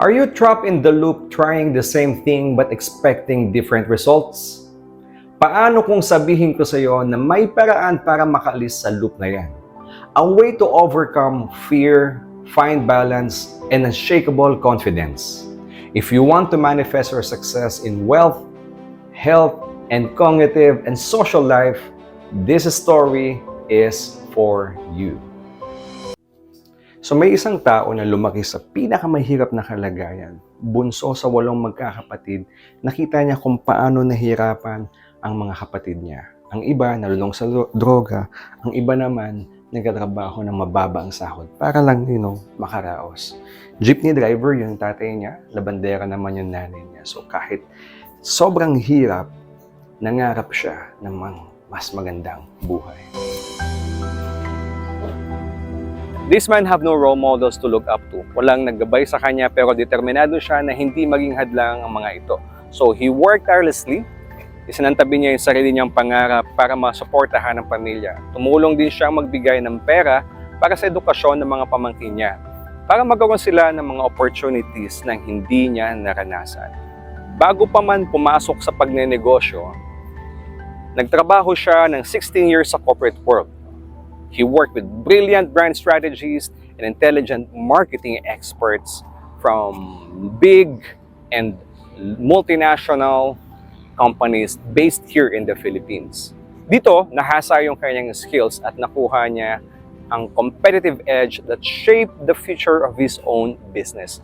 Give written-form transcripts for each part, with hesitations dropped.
Are you trapped in the loop trying the same thing but expecting different results? Paano kung sabihin ko sa iyo na may paraan para makaalis sa loop na yan? A way to overcome fear, find balance, and unshakable confidence. If you want to manifest your success in wealth, health, and cognitive and social life, this story is for you. So may isang tao na lumaki sa pinakamahirap na kalagayan, bunso sa 8 magkakapatid, nakita niya kung paano nahirapan ang mga kapatid niya. Ang iba nalulong sa droga, ang iba naman nagtatrabaho ng mababa ang sahod para lang, makaraos. Jeepney driver yung tatay niya, labandera naman yung nanay niya. So kahit sobrang hirap, nangarap siya ng mas magandang buhay. This man have no role models to look up to. Walang naggabay sa kanya pero determinado siya na hindi maging hadlang ang mga ito. So he worked tirelessly. Isinantabi niya yung sarili niyang pangarap para masuportahan ang pamilya. Tumulong din siyang magbigay ng pera para sa edukasyon ng mga pamangkin niya, para magkaroon sila ng mga opportunities na hindi niya naranasan. Bago pa man pumasok sa pagnenegosyo, nagtrabaho siya ng 16 years sa corporate world. He worked with brilliant brand strategists and intelligent marketing experts from big and multinational companies based here in the Philippines. Dito, nahasa yung kanyang skills at nakuha niya ang competitive edge that shaped the future of his own business.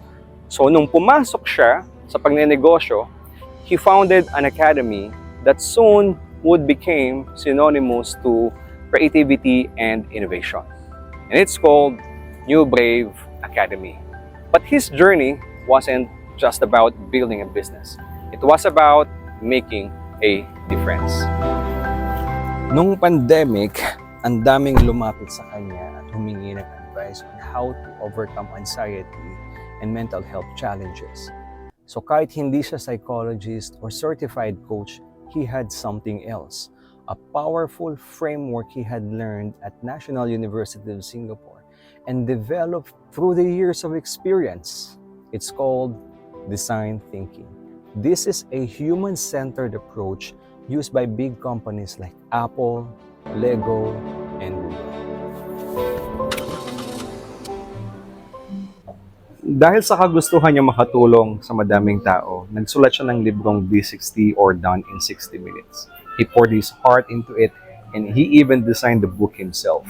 So, nung pumasok siya sa pagnenegosyo, he founded an academy that soon would become synonymous to creativity and innovation. And it's called New Brave Academy. But his journey wasn't just about building a business. It was about making a difference. Nung pandemic, ang daming lumapit sa kanya at humingi ng advice on how to overcome anxiety and mental health challenges. So kahit hindi siya psychologist or certified coach, he had something else. A powerful framework he had learned at National University of Singapore and developed through the years of experience. It's called design thinking. This is a human-centered approach used by big companies like Apple, Lego, and Google. Dahil sa kagustuhan niya makatulong sa madaming tao, nagsulat siya ng librong D60 or Done in 60 Minutes. He poured his heart into it, and he even designed the book himself.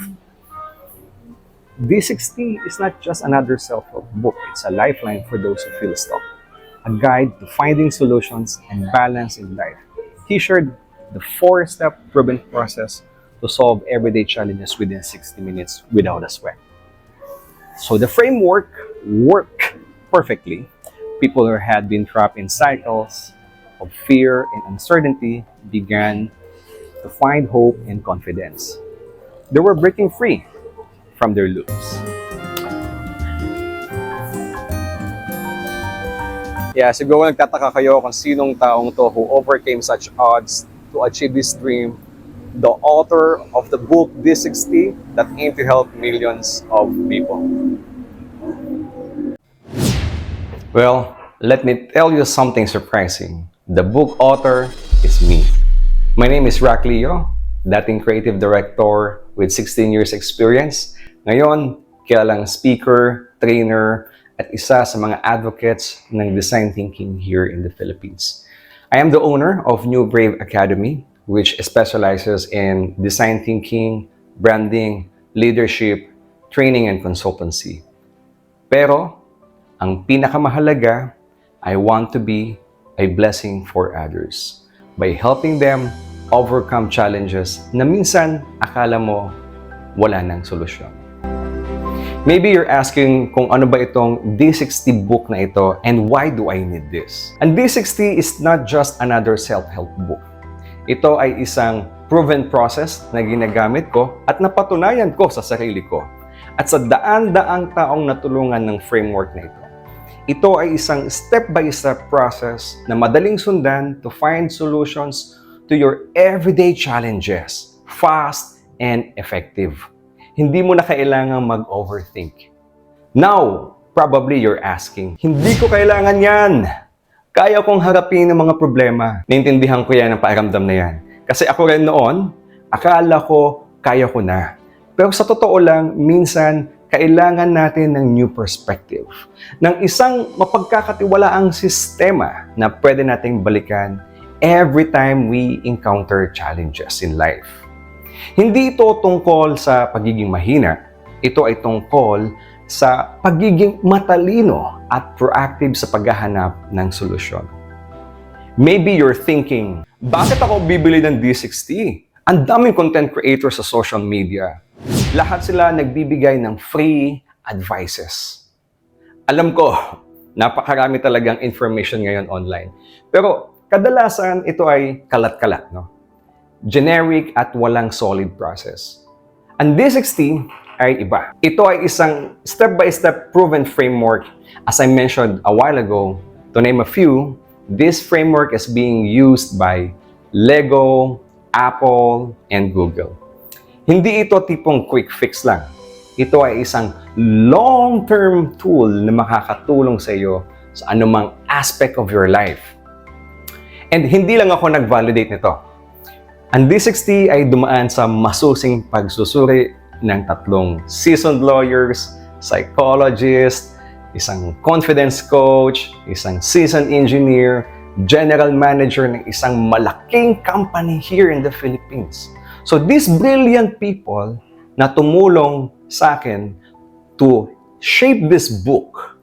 D60 is not just another self-help book. It's a lifeline for those who feel stuck. A guide to finding solutions and balance in life. He shared the 4-step proven process to solve everyday challenges within 60 minutes without a sweat. So the framework worked perfectly. People who had been trapped in cycles of fear and uncertainty began to find hope and confidence. They were breaking free from their loops. Yeah, siguro nagtataka kayo kung sinong taong to who overcame such odds to achieve this dream. The author of the book D60 that aimed to help millions of people. Well, let me tell you something surprising. The book author is me. My name is Rack Leo, dating creative director with 16 years experience. Ngayon, kilalang speaker, trainer, at isa sa mga advocates ng design thinking here in the Philippines. I am the owner of New Brave Academy, which specializes in design thinking, branding, leadership, training, and consultancy. Pero, ang pinakamahalaga, I want to be a blessing for others by helping them overcome challenges na minsan akala mo wala nang solusyon. Maybe you're asking kung ano ba itong D60 book na ito and why do I need this? Ang D60 is not just another self-help book. Ito ay isang proven process na ginagamit ko at napatunayan ko sa sarili ko at sa daan-daang taong natulungan ng framework na ito. Ito ay isang step-by-step process na madaling sundan to find solutions to your everyday challenges, fast and effective. Hindi mo na kailangang mag-overthink. Now, Probably you're asking, hindi ko kailangan yan. Kaya kong harapin ang mga problema. Naintindihan ko yan ang pakiramdam na yan. Kasi ako rin noon, akala ko kaya ko na. Pero sa totoo lang, minsan, kailangan natin ng new perspective. Ng isang mapagkakatiwalaang sistema na pwede nating balikan every time we encounter challenges in life. Hindi ito tungkol sa pagiging mahina. Ito ay tungkol sa pagiging matalino at proactive sa paghahanap ng solusyon. Maybe you're thinking, bakit ako bibili ng D60? Ang daming content creators sa social media. Lahat sila nagbibigay ng free advices. Alam ko, napakarami talagang information ngayon online. Pero kadalasan ito ay kalat-kalat, no? Generic at walang solid process. Ang D60 ay iba. Ito ay isang step-by-step proven framework. As I mentioned a while ago, to name a few, this framework is being used by Lego, Apple, and Google. Hindi ito tipong quick fix lang. Ito ay isang long-term tool na makakatulong sa iyo sa anumang aspect of your life. And hindi lang ako nag-validate nito. Ang D60 ay dumaan sa masusing pagsusuri ng 3 seasoned lawyers, psychologist, isang confidence coach, isang seasoned engineer, general manager ng isang malaking company here in the Philippines. So these brilliant people na tumulong sa akin to shape this book,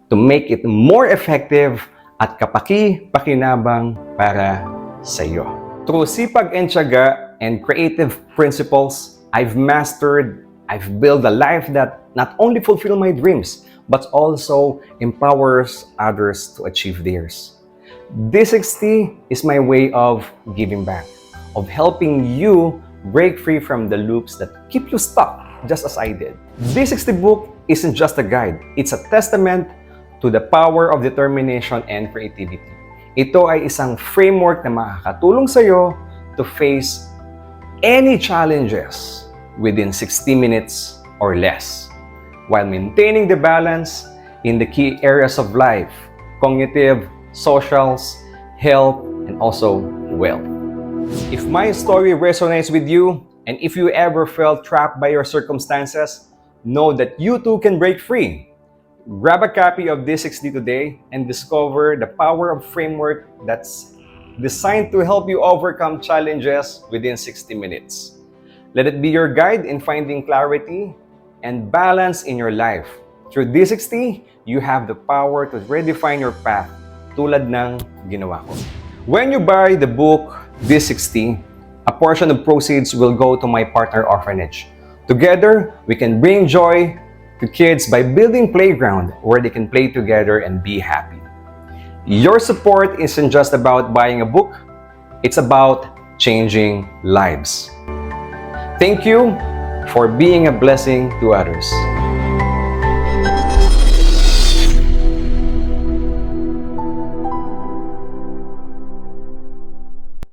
to make it more effective at kapaki-pakinabang para sa iyo. Through sipag and tiyaga and creative principles, I've built a life that not only fulfills my dreams, but also empowers others to achieve theirs. D60 is my way of giving back, of helping you break free from the loops that keep you stuck, just as I did. D60 book isn't just a guide, it's a testament to the power of determination and creativity. Ito ay isang framework na makakatulong sa iyo to face any challenges within 60 minutes or less, while maintaining the balance in the key areas of life: cognitive, socials, health, and also wealth. If my story resonates with you, and if you ever felt trapped by your circumstances, know that you too can break free. Grab a copy of D60 today and discover the power of framework that's designed to help you overcome challenges within 60 minutes. Let it be your guide in finding clarity and balance in your life. Through D60, you have the power to redefine your path, tulad ng ginawa ko. When you buy the book D60, a portion of proceeds will go to my partner orphanage. Together, we can bring joy to kids by building playground where they can play together and be happy. Your support isn't just about buying a book, it's about changing lives. Thank you for being a blessing to others.